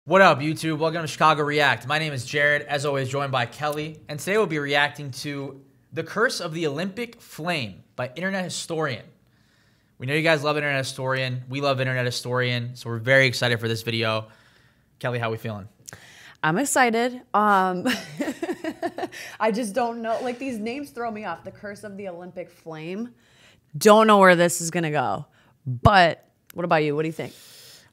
What up, YouTube? Welcome to Chicago React. My name is Jared, as always joined by Kelly, and today we'll be reacting to The Curse of the Olympic Flame by Internet Historian. We know you guys love Internet Historian. We love Internet Historian, so we're very excited for this video. Kelly, how we feeling? I'm excited. I just don't know. Like, these names throw me off. The Curse of the Olympic Flame. Don't know where this is going to go. But what about you? What do you think?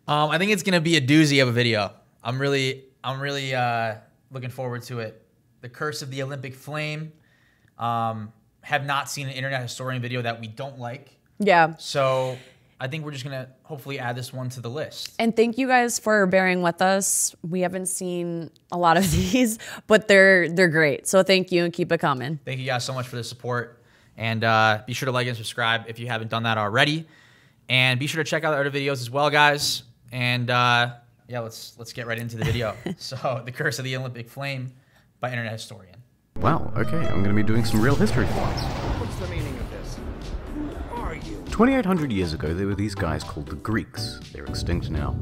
I think it's going to be a doozy of a video. I'm really looking forward to it. The Curse of the Olympic Flame. Have not seen an Internet Historian video that we don't like. Yeah. So I think we're just going to hopefully add this one to the list. And thank you guys for bearing with us. We haven't seen a lot of these, but they're great. So thank you and keep it coming. Thank you guys so much for the support. And be sure to like and subscribe if you haven't done that already. And be sure to check out the other videos as well, guys. And yeah, let's get right into the video. So, The Curse of the Olympic Flame by Internet Historian. Wow, okay, I'm going to be doing some real history for once. What's the meaning of this? Who are you? 2,800 years ago, there were these guys called the Greeks. They're extinct now.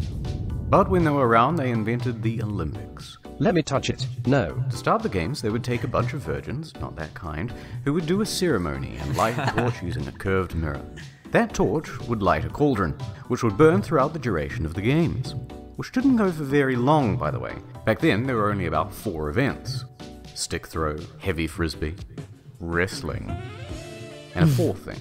But when they were around, they invented the Olympics. Let me touch it. No. To start the games, they would take a bunch of virgins, not that kind, who would do a ceremony and light a torch using a curved mirror. That torch would light a cauldron, which would burn throughout the duration of the games. Which didn't go for very long, by the way. Back then, there were only about 4 events. Stick throw, heavy frisbee, wrestling, and a 4th thing.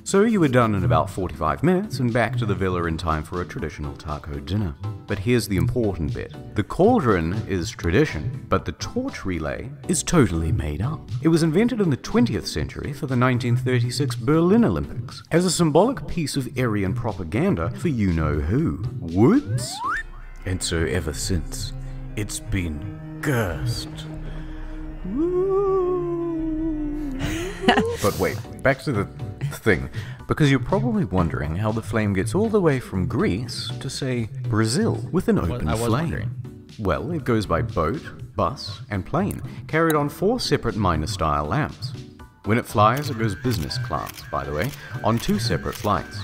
So you were done in about 45 minutes and back to the villa in time for a traditional taco dinner. But here's the important bit. The cauldron is tradition, but the torch relay is totally made up. It was invented in the 20th century for the 1936 Berlin Olympics as a symbolic piece of Aryan propaganda for you-know-who. Whoops! And so ever since, it's been cursed. But wait, back to the thing, because you're probably wondering how the flame gets all the way from Greece to, say, Brazil with an open flame. Wondering. Well, it goes by boat, bus, and plane, carried on 4 separate minor-style lamps. When it flies, it goes business class, by the way, on 2 separate flights.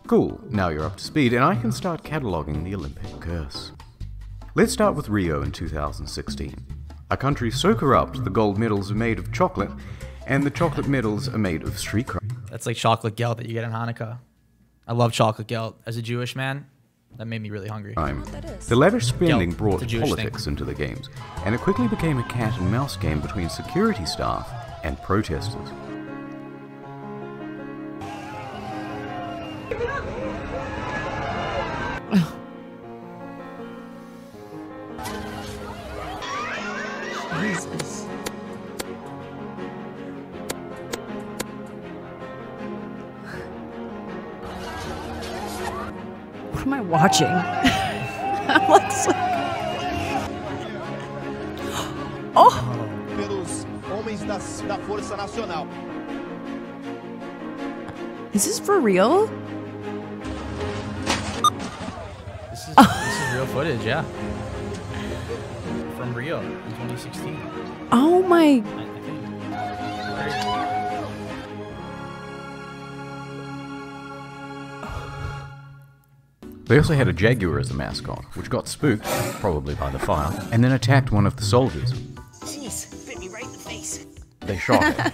Cool, now you're up to speed, and I can start cataloguing the Olympic curse. Let's start with Rio in 2016. A country so corrupt, the gold medals are made of chocolate, and the chocolate medals are made of street crime. That's like chocolate gelt that you get in Hanukkah. I love chocolate gelt. As a Jewish man, that made me really hungry. The lavish spending Gelt, brought it's a Jewish politics into the games, and it quickly became a cat and mouse game between security staff and protesters. Jesus. What am I watching? I'm like, oh! Pelos homens da Força Nacional. Is this for real? This is real footage, yeah. From Rio in 2016. Oh my. I think. They also had a jaguar as a mascot, which got spooked, probably by the fire, and then attacked one of the soldiers. Jeez, bit me right in the face. They shot him.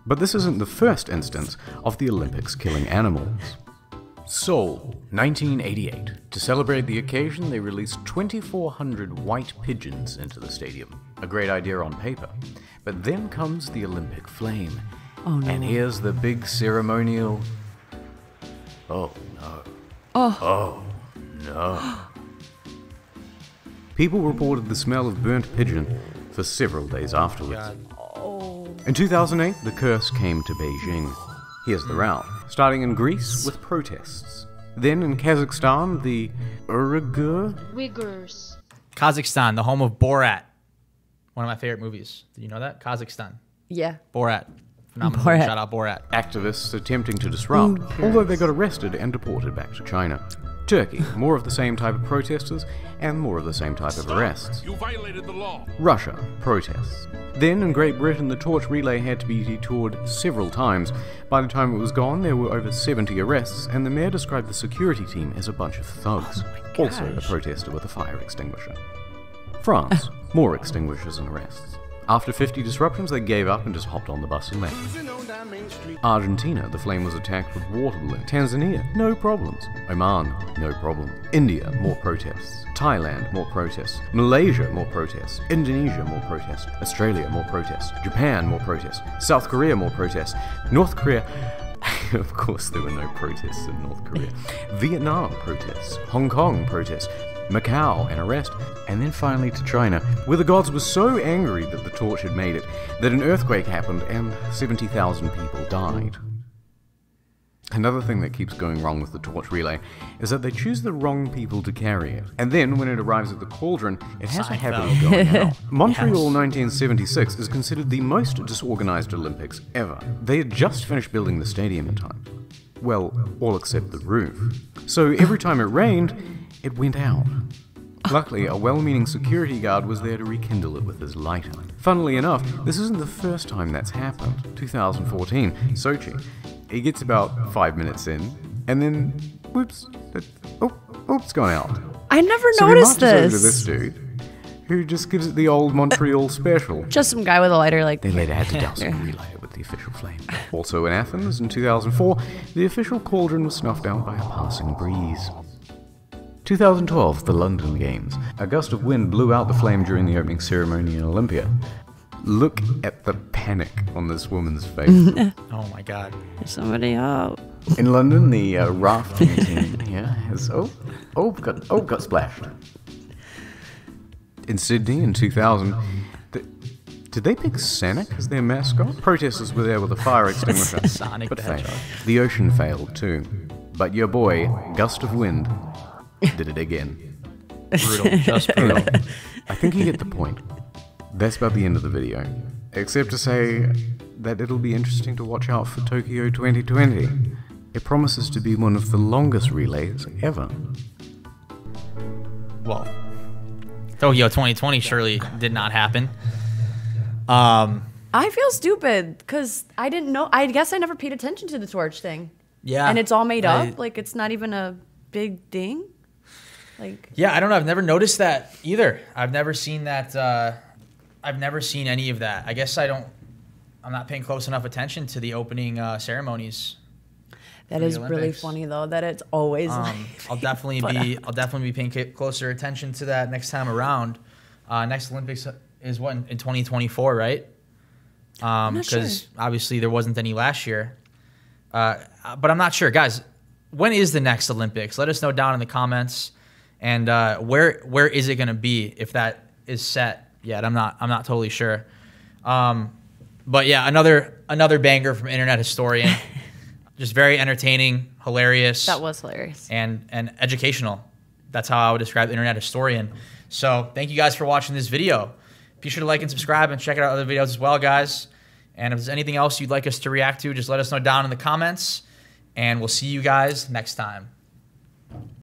But this isn't the first instance of the Olympics killing animals. Seoul, 1988. To celebrate the occasion, they released 2,400 white pigeons into the stadium. A great idea on paper. But then comes the Olympic flame. Oh no. And here's the big ceremonial... Oh no. Oh. No. People reported the smell of burnt pigeon for several days afterwards. God. Oh. In 2008, the curse came to Beijing. Here's the route. Starting in Greece with protests. Then in Kazakhstan, the Uyghurs. Kazakhstan, the home of Borat. One of my favorite movies. Did you know that? Kazakhstan. Yeah. Borat. Phenomenal. Borat. Shout out Borat. activists attempting to disrupt, although they got arrested and deported back to China. Turkey, more of the same type of protesters and more of the same type of arrests. You violated the law. Russia, protests. Then in Great Britain, the torch relay had to be detoured several times. By the time it was gone, there were over 70 arrests, and the mayor described the security team as a bunch of thugs. Also a protester with a fire extinguisher. France, more extinguishers and arrests. After 50 disruptions, they gave up and just hopped on the bus and left. Argentina, the flame was attacked with water balloons. Tanzania, no problems. Oman, no problem. India, more protests. Thailand, more protests. Malaysia, more protests. Indonesia, more protests. Australia, more protests. Japan, more protests. South Korea, more protests. North Korea... Of course there were no protests in North Korea. Vietnam, protests. Hong Kong, protests. Macau, an arrest, and then finally to China, where the gods were so angry that the torch had made it, that an earthquake happened and 70,000 people died. Another thing that keeps going wrong with the torch relay is that they choose the wrong people to carry it, and then when it arrives at the cauldron, it has a habit of going out. Montreal 1976 is considered the most disorganized Olympics ever. They had just finished building the stadium in time. Well, all except the roof. So every time it rained, it went out. Luckily, a well-meaning security guard was there to rekindle it with his lighter. Funnily enough, this isn't the first time that's happened. 2014, Sochi. He gets about 5 minutes in, and then, whoops, it's gone out. I never So noticed he marches over to this. this dude, who just gives it the old Montreal special. Just some guy with a lighter, like. They later had to douse it and relight it with the official flame. Also in Athens, in 2004, the official cauldron was snuffed out by a passing breeze. 2012, the London Games. A gust of wind blew out the flame during the opening ceremony in Olympia. Look at the panic on this woman's face. Oh my God. There's somebody out. In London, the rafting team here has got splashed. In Sydney in 2000, did they pick Sonic as their mascot? Protesters were there with a fire extinguisher, Sonic but the failed. Hedgehog. The ocean failed too, but your boy, Gust of Wind, did it again. Brutal. Just brutal. I think you get the point. That's about the end of the video. Except to say that it'll be interesting to watch out for Tokyo 2020. It promises to be one of the longest relays ever. Well, Tokyo 2020 surely did not happen. I feel stupid because I didn't know. I guess I never paid attention to the torch thing. Yeah. And it's all made up. Like, it's not even a big thing. Like. Yeah, I don't know. I've never noticed that either. I've never seen that. I've never seen any of that. I guess I'm not paying close enough attention to the opening ceremonies. That for the is really Olympics. funny though. That it's always. I'll definitely be paying closer attention to that next time around. Next Olympics is what, in 2024, right? not sure. Because obviously there wasn't any last year. But I'm not sure, guys. When is the next Olympics? Let us know down in the comments. And where is it going to be if that is set yet? I'm not totally sure. But yeah, another banger from Internet Historian. Just very entertaining, hilarious. That was hilarious. And educational. That's how I would describe Internet Historian. So thank you guys for watching this video. Be sure to like and subscribe and check out other videos as well, guys. And if there's anything else you'd like us to react to, just let us know down in the comments. And we'll see you guys next time.